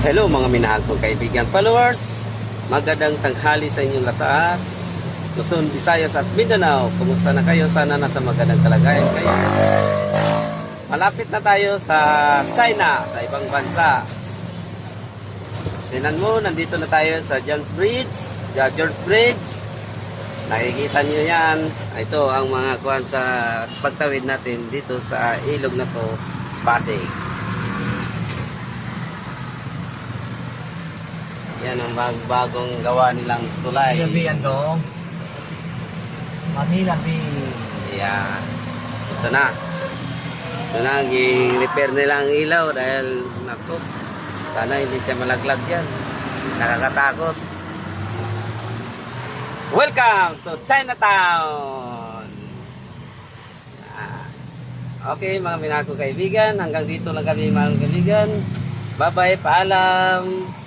Hello mga minahal kong kaibigan followers. Magandang tanghali sa inyong lahat. Luzon, Visayas at Mindanao. Kumusta na kayo? Sana nasa magandang kalagayan kayo. Malapit na tayo sa China, sa ibang bansa. Tingnan mo, nandito na tayo sa George Bridge. Nakikita nyo yan. Ito ang mga kuhan sa pagtawid natin dito sa ilog na to, Pasig. Yan ang bagong gawa nilang tulay. Gabi ano? Manila Bay. Yeah. Ito na. Ito na, i-repair nila ang ilaw dahil naku, sana hindi siya malaglag yan. Nakakatakot. Welcome to Chinatown! Okay mga minahal kong kaibigan, hanggang dito lang kami mga kaibigan. Bye bye, paalam!